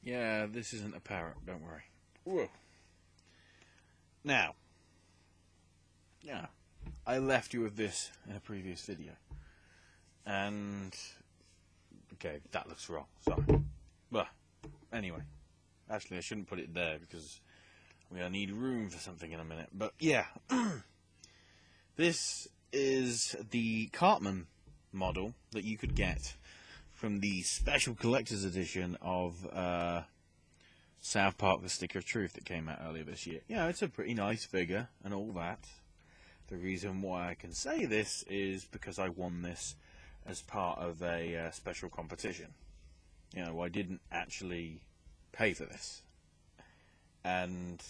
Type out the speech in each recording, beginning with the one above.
Yeah, this isn't a parrot, don't worry. Whoa. Now, yeah, I left you with this in a previous video. And, okay, that looks wrong, sorry. But, anyway, actually I shouldn't put it there because we're going to need room for something in a minute. But, yeah, this is the Cartman model that you could get from the special collector's edition of South Park: The Stick of Truth that came out earlier this year. Yeah, it's a pretty nice figure and all that. The reason why I can say this is because I won this as part of a special competition. You know, I didn't actually pay for this. And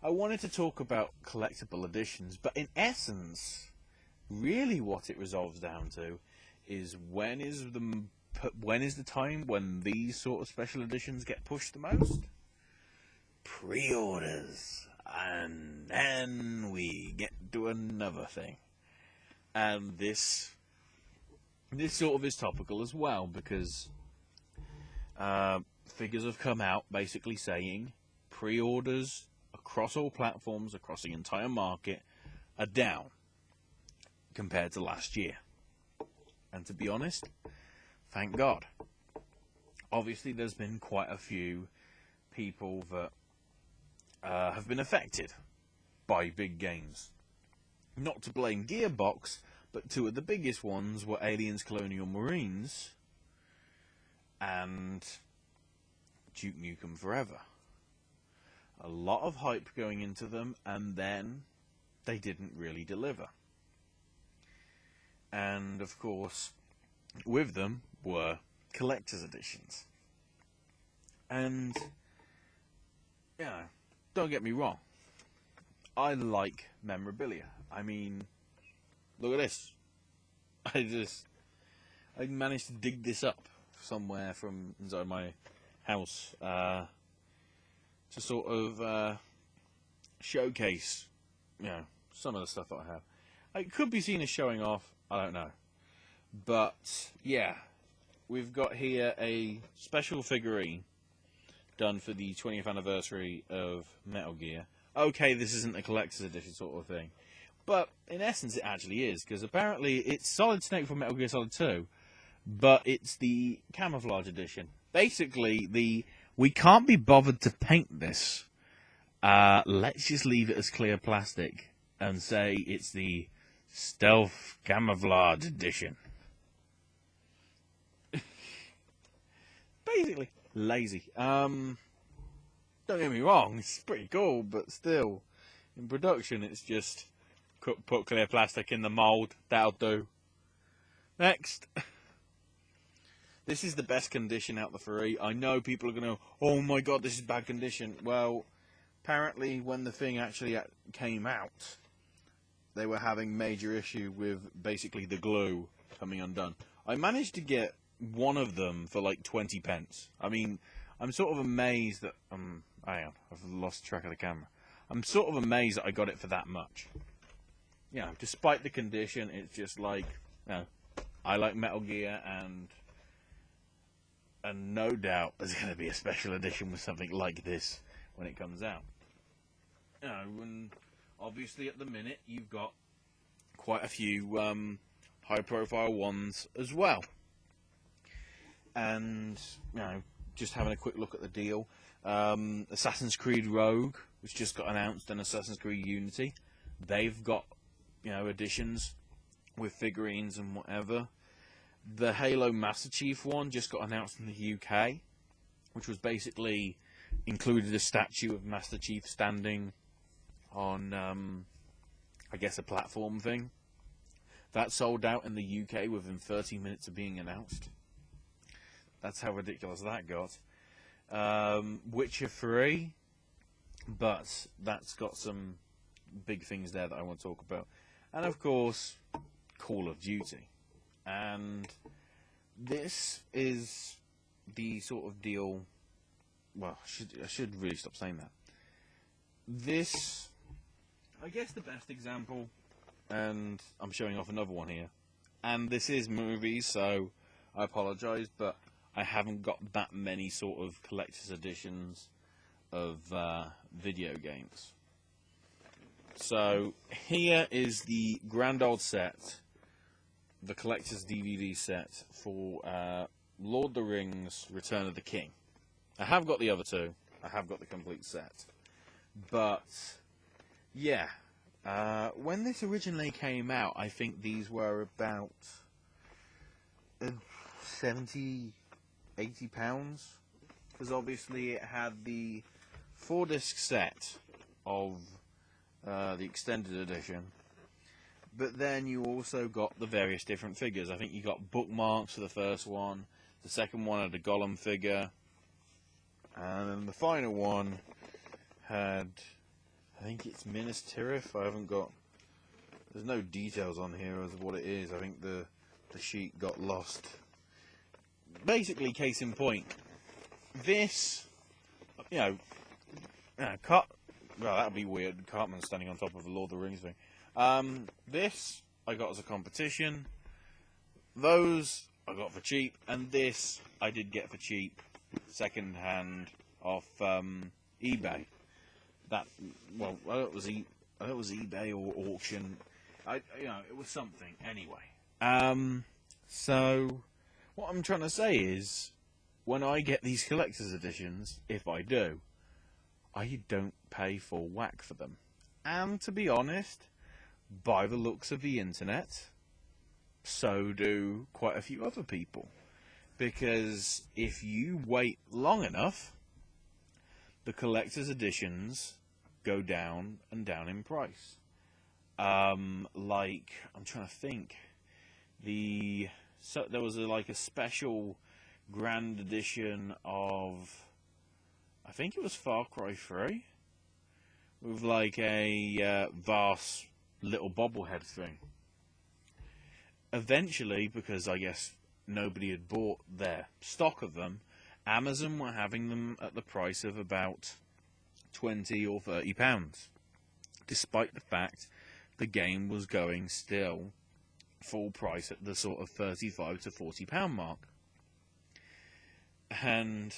I wanted to talk about collectible editions, but in essence, really what it resolves down to is when is the time when these sort of special editions get pushed the most? Pre-orders. And then we get to another thing. And this sort of is topical as well, because figures have come out basically saying pre-orders across all platforms, across the entire market, are down compared to last year. And to be honest, thank God. Obviously, there's been quite a few people that have been affected by big games. Not to blame Gearbox, but two of the biggest ones were Aliens Colonial Marines and Duke Nukem Forever. A lot of hype going into them, and then they didn't really deliver. And, of course, with them were collector's editions. And, you know, don't get me wrong, I like memorabilia. I mean, look at this. I managed to dig this up somewhere from inside my house to sort of showcase, you know, some of the stuff that I have. It could be seen as showing off, I don't know. But, yeah, we've got here a special figurine done for the 20th anniversary of Metal Gear. Okay, this isn't a collector's edition sort of thing, but in essence it actually is, because apparently it's Solid Snake from Metal Gear Solid 2, but it's the camouflage edition. Basically, we can't be bothered to paint this. Let's just leave it as clear plastic and say it's the Stealth Camouflage Edition. Basically, lazy. Don't get me wrong, it's pretty cool, but still, in production, it's just put clear plastic in the mould. That'll do. Next. This is the best condition out of the three. I know people are going to, oh my god, this is bad condition. Well, apparently when the thing actually came out, they were having major issue with basically the glue coming undone. I managed to get one of them for like 20 pence. I mean, I'm sort of amazed that, hang on, I've lost track of the camera. I'm sort of amazed that I got it for that much. You know, despite the condition, it's just like, you know, I like Metal Gear, and no doubt there's going to be a special edition with something like this when it comes out. You know, and obviously at the minute you've got quite a few high-profile ones as well. And, you know, just having a quick look at the deal, Assassin's Creed Rogue, which just got announced, and Assassin's Creed Unity, they've got, you know, editions with figurines and whatever. The Halo Master Chief one just got announced in the UK, which was basically included a statue of Master Chief standing on, I guess, a platform thing. That sold out in the UK within 30 minutes of being announced. That's how ridiculous that got. Witcher 3, but that's got some big things there that I want to talk about. And of course, Call of Duty. And this is the sort of deal, well, I should really stop saying that. This, I guess the best example, and I'm showing off another one here, and this is movies, so I apologise, but I haven't got that many sort of collector's editions of video games. So here is the grand old set, the collector's DVD set for Lord of the Rings Return of the King. I have got the other two. I have got the complete set. But, yeah, when this originally came out, I think these were about 70, 80 pounds. Because obviously it had the 4-disc set of the extended edition. But then you also got the various different figures. I think you got bookmarks for the first one. The second one had a Gollum figure. And then the final one had, I think it's Minas Tirith. I haven't got, there's no details on here as to what it is. I think the sheet got lost. Basically, case in point, this, well, that'd be weird. Cartman standing on top of a Lord of the Rings thing. This I got as a competition. Those I got for cheap, and this I did get for cheap, second hand off eBay. That it was eBay or auction. It was something anyway. So what I'm trying to say is, when I get these collector's editions, if I do, I don't pay full whack for them. And to be honest, by the looks of the internet, so do quite a few other people. Because if you wait long enough, the collector's editions go down and down in price. I'm trying to think. There was a special grand edition of, I think it was Far Cry 3, with a vast little bobblehead thing. Eventually, because I guess nobody had bought their stock of them, Amazon were having them at the price of about £20 or £30, despite the fact the game was going still full price at the sort of £35 to £40 mark. And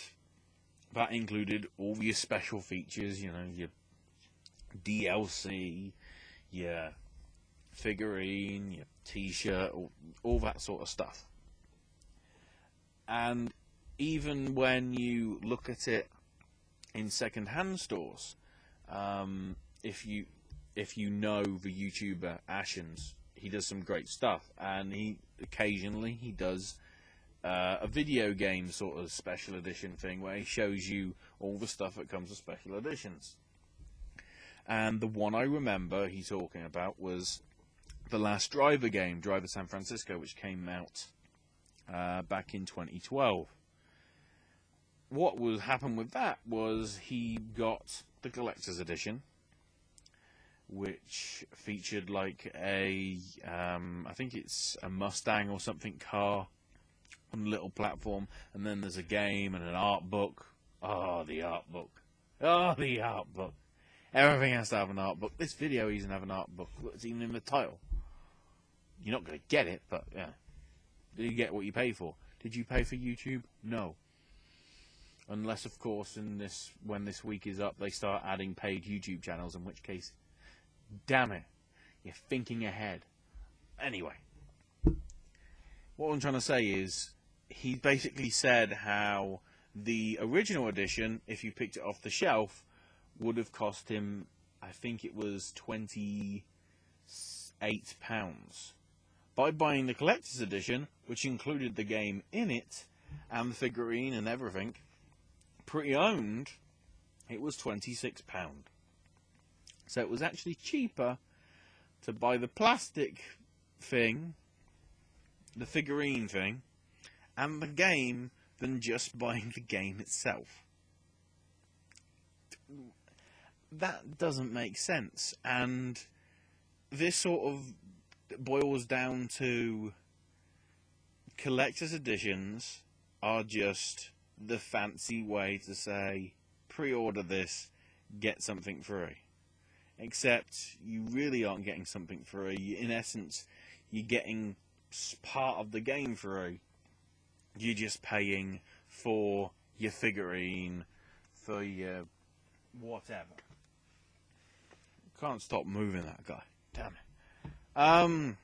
that included all your special features, your DLC, your figurine, your t-shirt, all that sort of stuff. And even when you look at it in second-hand stores, if you know the YouTuber Ashens, he does some great stuff, and occasionally he does a video game sort of special edition thing where he shows you all the stuff that comes with special editions. And the one I remember he talking about was the last Driver game, Driver San Francisco, which came out back in 2012. What would happen with that was he got the collector's edition, which featured I think it's a Mustang or something car on a little platform, and then there's a game and an art book. Oh, the art book. Oh, the art book. Everything has to have an art book. This video doesn't have an art book. It's even in the title. You're not going to get it, but yeah. You get what you pay for. Did you pay for YouTube? No. Unless, of course, when this week is up, they start adding paid YouTube channels, in which case, damn it, you're thinking ahead. Anyway, what I'm trying to say is, he basically said how the original edition, if you picked it off the shelf, would have cost him, I think it was £28. By buying the collector's edition, which included the game in it, and the figurine and everything, pre-owned, it was £26. So it was actually cheaper to buy the plastic thing, the figurine thing, and the game than just buying the game itself. That doesn't make sense, and this sort of boils down to collector's editions are just the fancy way to say, pre-order this, get something free. Except you really aren't getting something free. In essence, you're getting part of the game free. You're just paying for your figurine, for your whatever. Can't stop moving that guy. Damn it.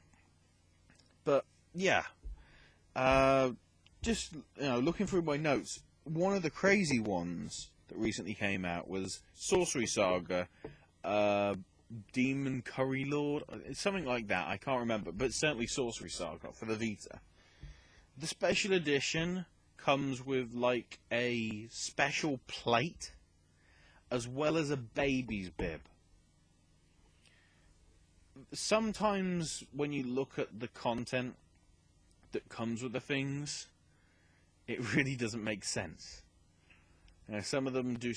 But yeah. Just looking through my notes, one of the crazy ones that recently came out was Sorcery Saga, Demon Curry Lord, something like that. I can't remember, but certainly Sorcery Saga for the Vita. The special edition comes with like a special plate as well as a baby's bib. Sometimes when you look at the content that comes with the things, it really doesn't make sense. Some of them do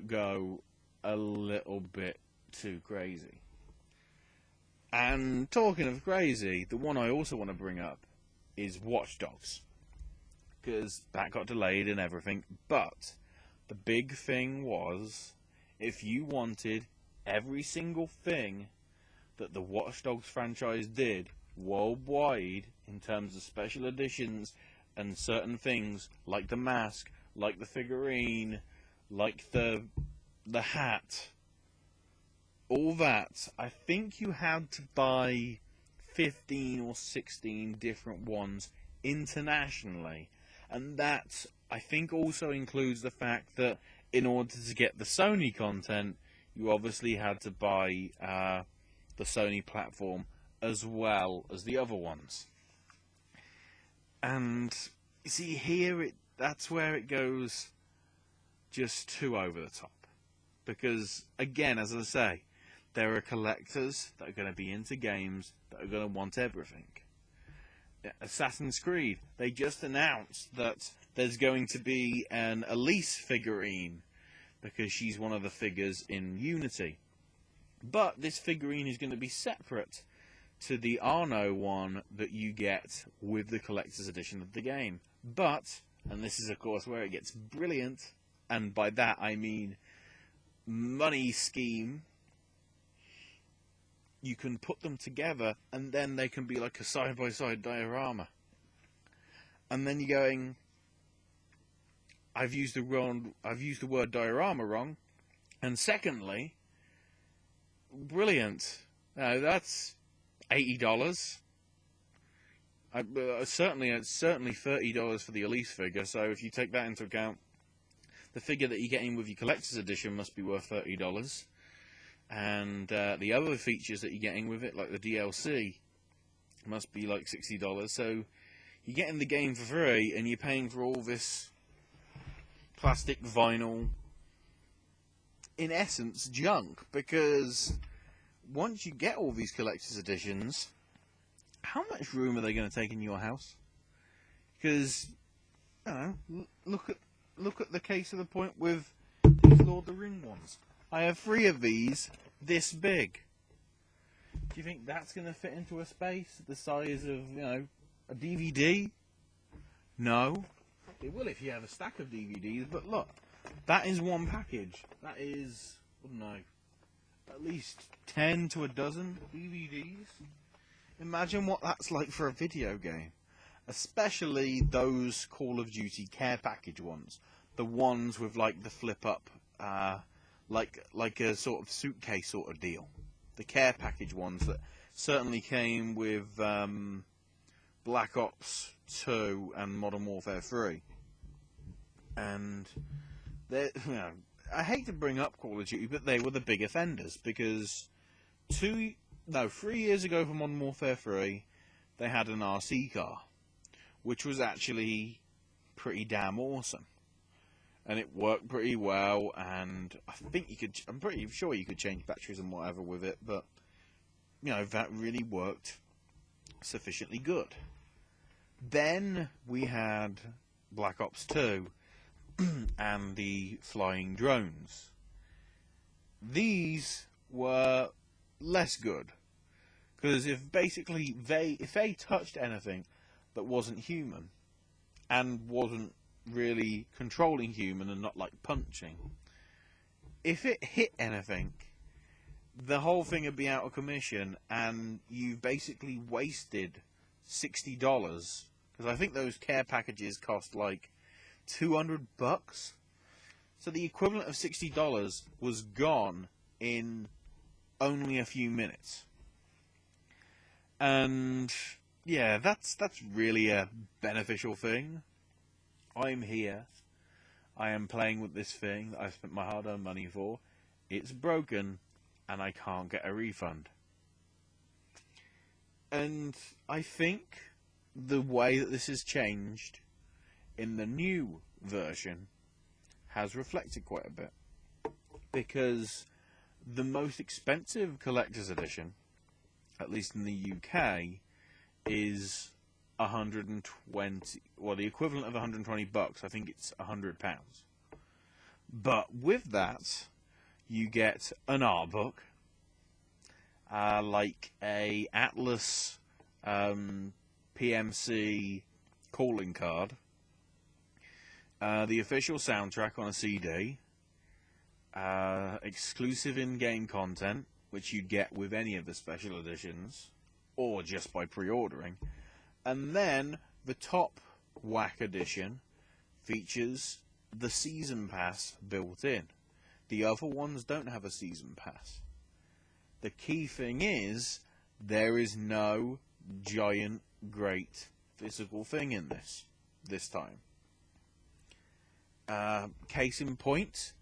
go a little bit too crazy. And talking of crazy, the one I also want to bring up is Watch Dogs, because that got delayed and everything. But the big thing was, if you wanted every single thing that the Watch Dogs franchise did worldwide in terms of special editions and certain things like the mask, like the figurine, like the hat, all that, I think you had to buy 15 or 16 different ones internationally. And that, I think, also includes the fact that in order to get the Sony content, you obviously had to buy the Sony platform as well as the other ones. And you see here, that's where it goes just too over the top. Because, again, as I say, there are collectors that are going to be into games that are going to want everything. Assassin's Creed, they just announced that there's going to be an Elise figurine because she's one of the figures in Unity. But this figurine is going to be separate to the Arno one that you get with the collector's edition of the game. But, and this is of course where it gets brilliant, and by that I mean money scheme, you can put them together and then they can be like a side-by-side diorama. And then you're going, I've used the word diorama wrong. And secondly, brilliant. Now that's $80. It's certainly $30 for the Elise figure. So if you take that into account, the figure that you're getting with your collector's edition must be worth $30. And the other features that you're getting with it, like the DLC, must be like $60. So you're getting the game for free, and you're paying for all this plastic, vinyl, in essence, junk. Because once you get all these collector's editions, how much room are they going to take in your house? Because, look at the case of the point with these Lord of the Ring ones. I have 3 of these this big. Do you think that's going to fit into a space the size of, a DVD? No. It will if you have a stack of DVDs, but look, that is one package. That is, I don't know, at least 10 to a dozen DVDs. Imagine what that's like for a video game. Especially those Call of Duty care package ones. The ones with like the flip up, like a sort of suitcase sort of deal. The care package ones that certainly came with Black Ops 2 and Modern Warfare 3. And I hate to bring up Call of Duty, but they were the big offenders because 3 years ago for Modern Warfare 3, they had an RC car, which was actually pretty damn awesome. And it worked pretty well, and I'm pretty sure you could change batteries and whatever with it, but, that really worked sufficiently good. Then we had Black Ops 2 and the flying drones. These were less good, because if they touched anything that wasn't human, and wasn't really controlling human and not like punching, if it hit anything, the whole thing would be out of commission, and you basically wasted $60 because I think those care packages cost like $200. So the equivalent of $60 was gone in only a few minutes. And yeah, that's really a beneficial thing. I'm here. I am playing with this thing that I've spent my hard-earned money for. It's broken, and I can't get a refund. And I think the way that this has changed in the new version has reflected quite a bit. Because the most expensive collector's edition, at least in the UK, is 120, well, the equivalent of $120. I think it's £100. But with that, you get an art book, like a Atlas PMC calling card, the official soundtrack on a CD, exclusive in-game content, which you get with any of the special editions, or just by pre-ordering. And then the top whack edition features the season pass built in. The other ones don't have a season pass. The key thing is, there is no giant, great physical thing in this time. Case in point,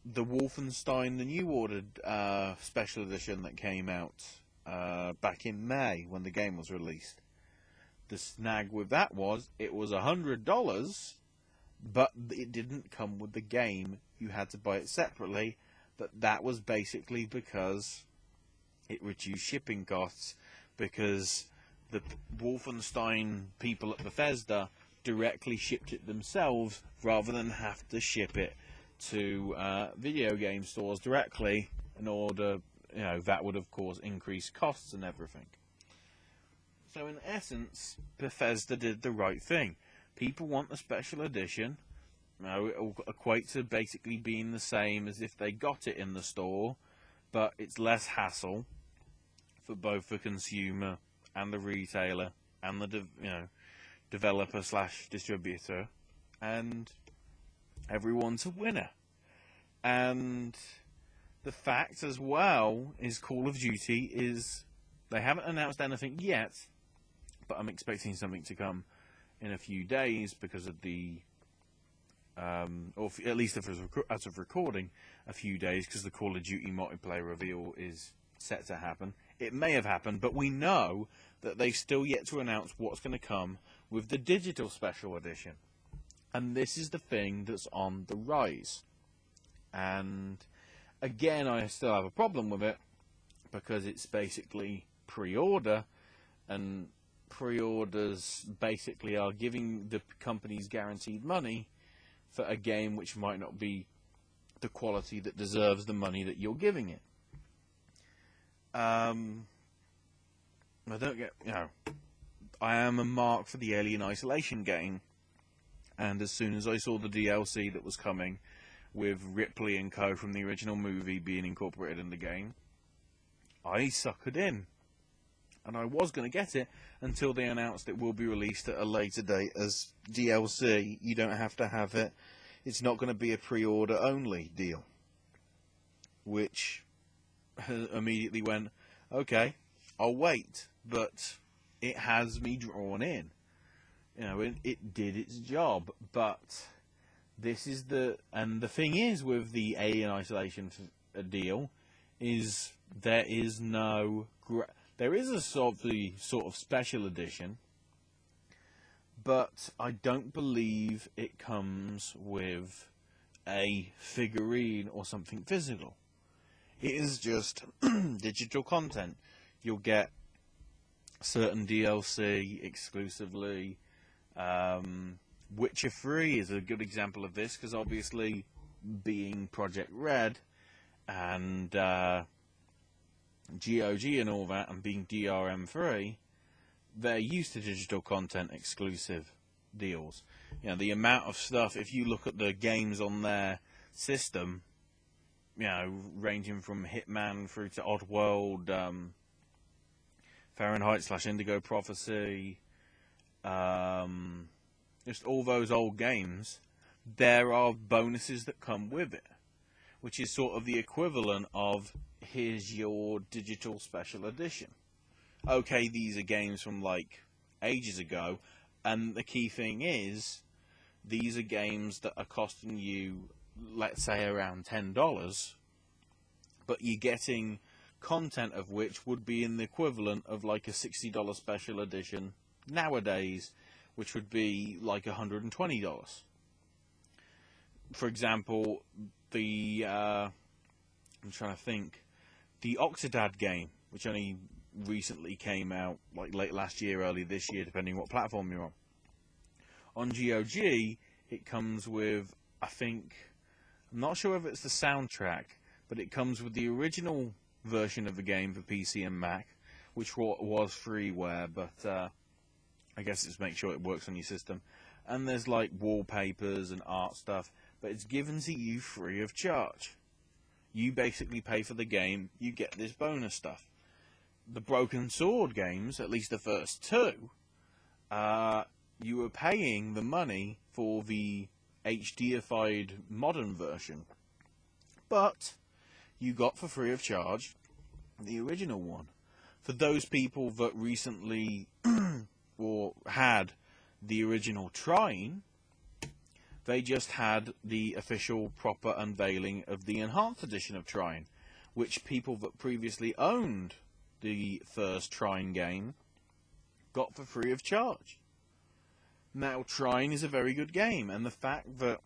the Wolfenstein, the New Order special edition that came out back in May when the game was released. The snag with that was, it was $100, but it didn't come with the game. You had to buy it separately, but that was basically because it reduced shipping costs, because the Wolfenstein people at Bethesda directly shipped it themselves rather than have to ship it to video game stores directly in order, that would of course increase costs and everything. So in essence, Bethesda did the right thing. People want the special edition. It will equate to basically being the same as if they got it in the store, but it's less hassle for both the consumer and the retailer and the developer / distributor, and everyone's a winner. And the fact as well is Call of Duty is, they haven't announced anything yet, but I'm expecting something to come in a few days because of the, or at least as of recording, a few days, because the Call of Duty multiplayer reveal is set to happen. It may have happened, but we know that they've still yet to announce what's going to come with the digital special edition. And this is the thing that's on the rise. And again, I still have a problem with it, because it's basically pre-order, and pre-orders basically are giving the companies guaranteed money for a game which might not be the quality that deserves the money that you're giving it. I don't get, I am a mark for the Alien Isolation game, and as soon as I saw the DLC that was coming with Ripley and co from the original movie being incorporated in the game, I suckered in. And I was going to get it until they announced it will be released at a later date as DLC. You don't have to have it. It's not going to be a pre-order only deal. Which immediately went, okay, I'll wait. But it has me drawn in. It did its job. But this is the thing is with the Alien Isolation deal is there is no... There is a sort of special edition, but I don't believe it comes with a figurine or something physical. It is just digital content. You'll get certain DLC exclusively. Witcher 3 is a good example of this, because obviously being Project Red and GOG and all that, and being DRM-free, they're used to digital content exclusive deals. The amount of stuff, if you look at the games on their system, ranging from Hitman through to Oddworld, Fahrenheit / Indigo Prophecy, just all those old games, there are bonuses that come with it, which is sort of the equivalent of, here's your digital special edition. Okay, these are games from like ages ago, and the key thing is, these are games that are costing you, let's say, around $10, but you're getting content of which would be in the equivalent of like a $60 special edition nowadays, which would be like $120. For example, I'm trying to think, the Octodad game, which only recently came out, like late last year, early this year, depending on what platform you're on. On GOG, it comes with, I think, I'm not sure if it's the soundtrack, but it comes with the original version of the game for PC and Mac, which was freeware, but I guess it's to make sure it works on your system. And there's like wallpapers and art stuff, but it's given to you free of charge. You basically pay for the game, you get this bonus stuff. The Broken Sword games, at least the first two, you were paying the money for the HDified modern version, but you got for free of charge the original one. For those people that recently or had the original Trine, they just had the official proper unveiling of the enhanced edition of Trine, which people that previously owned the first Trine game got for free of charge. Now, Trine is a very good game, and the fact that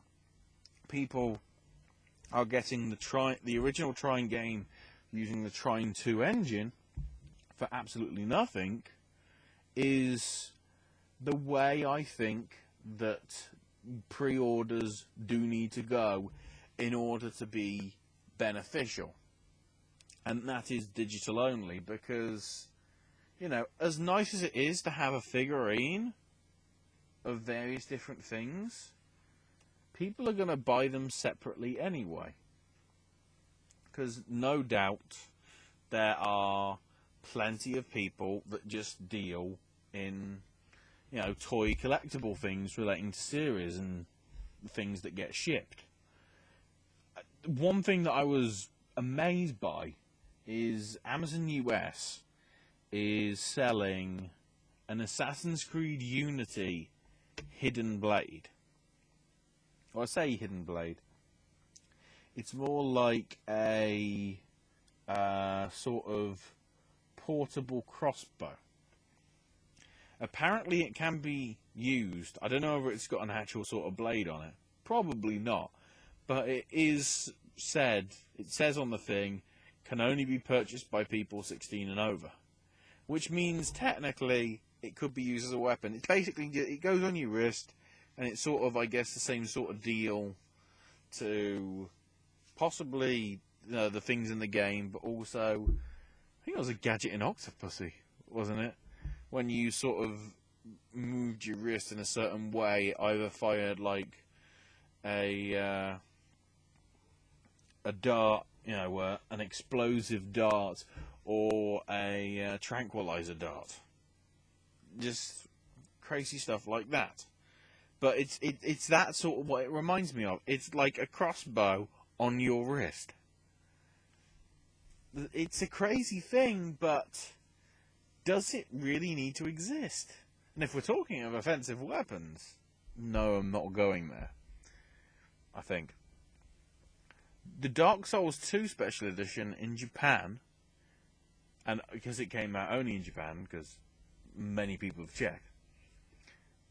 people are getting the original Trine game using the Trine 2 engine for absolutely nothing is the way I think that pre-orders do need to go in order to be beneficial. And that is digital only, because, you know, as nice as it is to have a figurine of various different things, people are going to buy them separately anyway. Because no doubt there are plenty of people that just deal in, you know, toy collectible things relating to series and things that get shipped. One thing that I was amazed by is Amazon US is selling an Assassin's Creed Unity Hidden Blade. Or I say Hidden Blade. It's more like a sort of portable crossbow. Apparently it can be used. I don't know if it's got an actual sort of blade on it. Probably not. But it says on the thing, can only be purchased by people 16 and over. Which means technically it could be used as a weapon. It's basically, it goes on your wrist, and it's sort of, I guess, the same sort of deal to possibly, you know, the things in the game, but also, I think it was a gadget in Octopussy, wasn't it? When you sort of moved your wrist in a certain way, either fired like a dart, you know, an explosive dart, or a tranquilizer dart. Just crazy stuff like that. But it's that sort of what it reminds me of. It's like a crossbow on your wrist. It's a crazy thing, but does it really need to exist? And if we're talking of offensive weapons, no, I'm not going there. I think. The Dark Souls 2 Special Edition in Japan, and because it came out only in Japan, because many people have checked,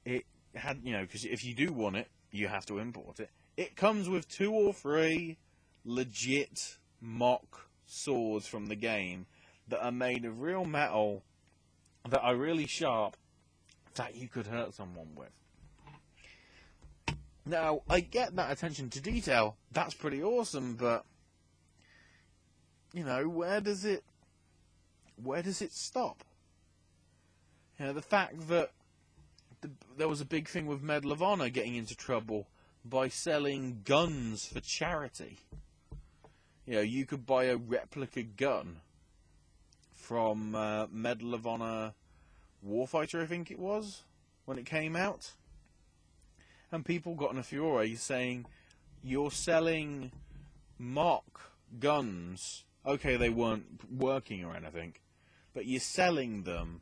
it had, you know, because if you do want it, you have to import it. It comes with 2 or 3 legit mock swords from the game that are made of real metal, that are really sharp, that you could hurt someone with. Now, I get that attention to detail, that's pretty awesome, but, you know, where does it stop? You know, the fact that there was a big thing with Medal of Honor getting into trouble by selling guns for charity. You know, you could buy a replica gun from Medal of Honor Warfighter, I think it was when it came out. And people got in a furore saying, you're selling mock guns. Okay, they weren't working or anything, but you're selling them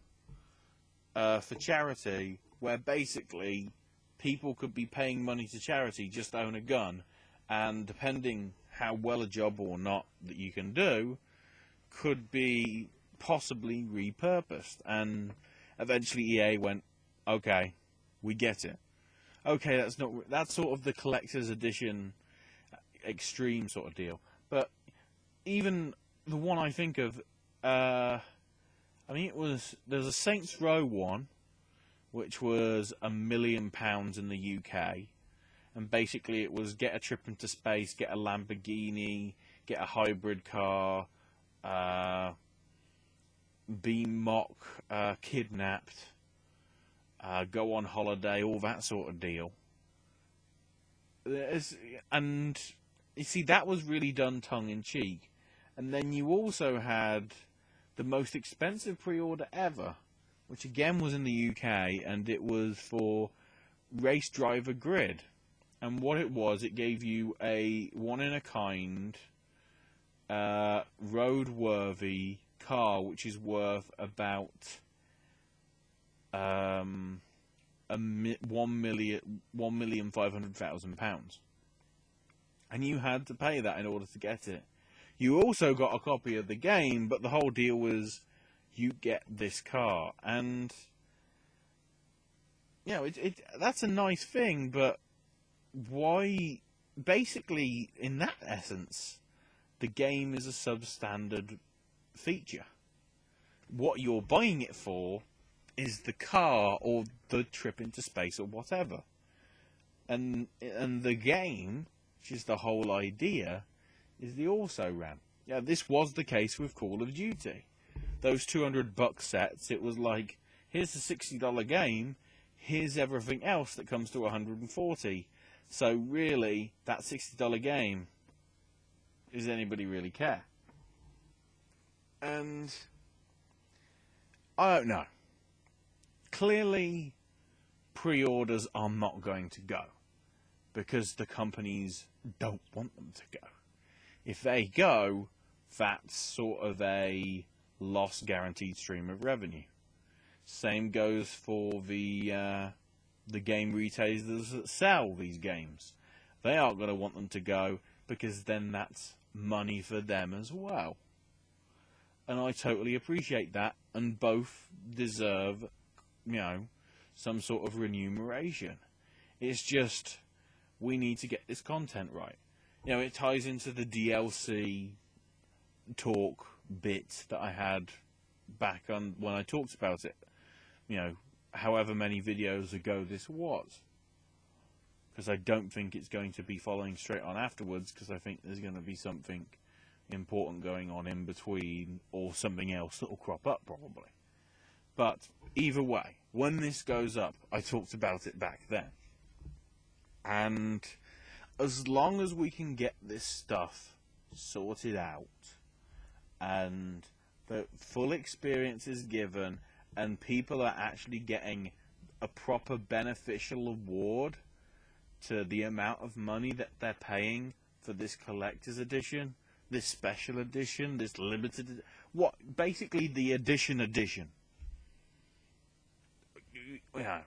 for charity, where basically people could be paying money to charity just to own a gun, and depending how well a job or not that you can do, could be possibly repurposed. And eventually EA went, okay, we get it. Okay, that's sort of the collector's edition extreme sort of deal. But even the one I think of, I mean, there's a Saints Row one, which was £1 million in the UK, and basically it was get a trip into space, get a Lamborghini, get a hybrid car, be mock kidnapped, go on holiday, all that sort of deal. And you see, that was really done tongue-in-cheek. And then you also had the most expensive pre-order ever, which again was in the UK, and it was for Race Driver Grid. And what it was, it gave you a one-in-a-kind, road-worthy car, which is worth about £1,500,000, and you had to pay that in order to get it. You also got a copy of the game, but the whole deal was you get this car, and you know that's a nice thing, but why? Basically, in that essence, the game is a substandard feature. What you're buying it for is the car or the trip into space or whatever. And the game, which is the whole idea, is the also-ran. Yeah, this was the case with Call of Duty. Those $200 sets, it was like, here's the $60 game, here's everything else that comes to $140. So really, that $60 game, does anybody really care? And I don't know. Clearly, pre-orders are not going to go, because the companies don't want them to go. If they go, that's sort of a lost guaranteed stream of revenue. Same goes for the game retailers that sell these games. They aren't going to want them to go, because then that's money for them as well. And I totally appreciate that, and both deserve, you know, some sort of remuneration. It's just, we need to get this content right. You know, it ties into the DLC talk bit that I had back on when I talked about it. You know, however many videos ago this was. Because I don't think it's going to be following straight on afterwards, because I think there's going to be something important going on in between, or something else that will crop up probably. But either way, when this goes up, I talked about it back then. And as long as we can get this stuff sorted out, and the full experience is given, and people are actually getting a proper beneficial award to the amount of money that they're paying for this collector's edition, this special edition, this limited, basically the edition. You know,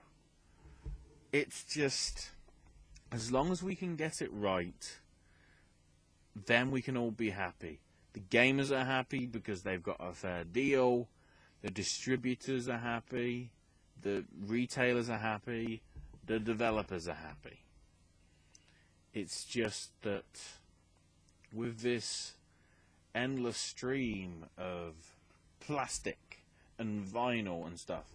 it's just, as long as we can get it right, then we can all be happy. The gamers are happy because they've got a fair deal, the distributors are happy, the retailers are happy, the developers are happy. It's just that with this endless stream of plastic and vinyl and stuff.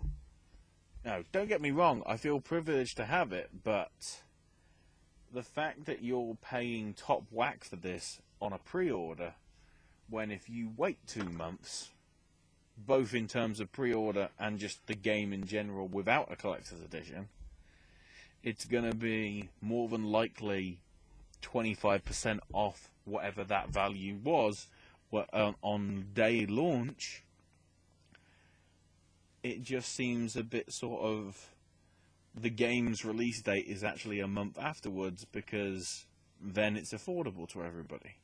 Now, don't get me wrong, I feel privileged to have it, but the fact that you're paying top whack for this on a pre-order, when if you wait 2 months, both in terms of pre-order and just the game in general without a collector's edition, it's going to be more than likely 25% off whatever that value was on day launch. It just seems a bit sort of the game's release date is actually a month afterwards, because then it's affordable to everybody.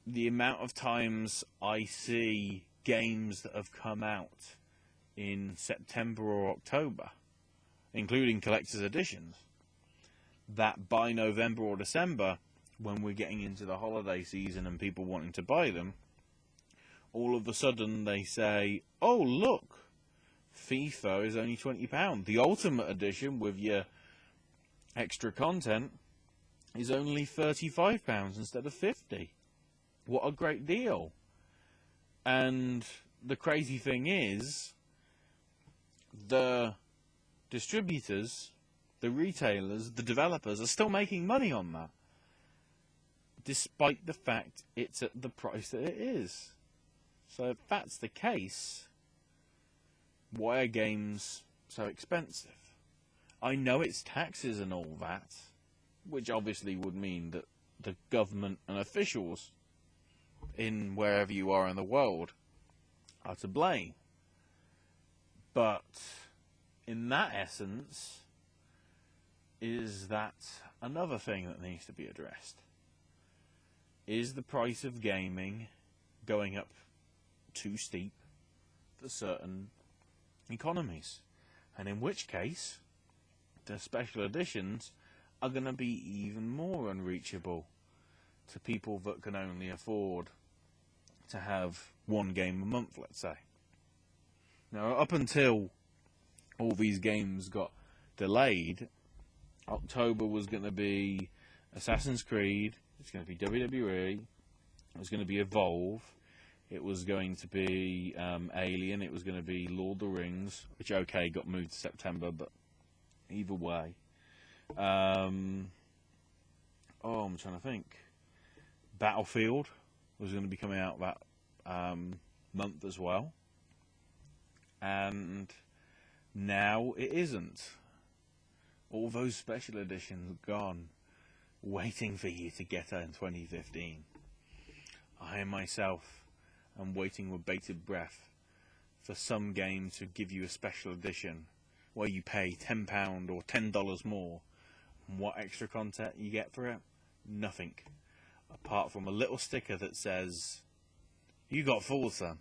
The amount of times I see games that have come out in September or October, including collector's editions, that by November or December, when we're getting into the holiday season and people wanting to buy them, all of a sudden they say, oh look, FIFA is only £20. The Ultimate Edition with your extra content is only £35 instead of £50. What a great deal. And the crazy thing is, the distributors, the retailers, the developers are still making money on that, despite the fact it's at the price that it is. So if that's the case, why are games so expensive? I know it's taxes and all that, which obviously would mean that the government and officials in wherever you are in the world are to blame. But in that essence, is that another thing that needs to be addressed? Is the price of gaming going up too steep for certain economies? And in which case, the special editions are going to be even more unreachable to people that can only afford to have one game a month, let's say. Now, up until all these games got delayed, October was going to be Assassin's Creed, it's going to be WWE, it was going to be Evolve, it was going to be Alien, it was going to be Lord of the Rings, which, okay, got moved to September, but either way. I'm trying to think. Battlefield was going to be coming out that month as well. And now it isn't. All those special editions are gone, waiting for you to get in 2015. I myself am waiting with bated breath for some game to give you a special edition where you pay £10 or $10 more. And what extra content you get for it? Nothing. Apart from a little sticker that says, "You got fooled, son."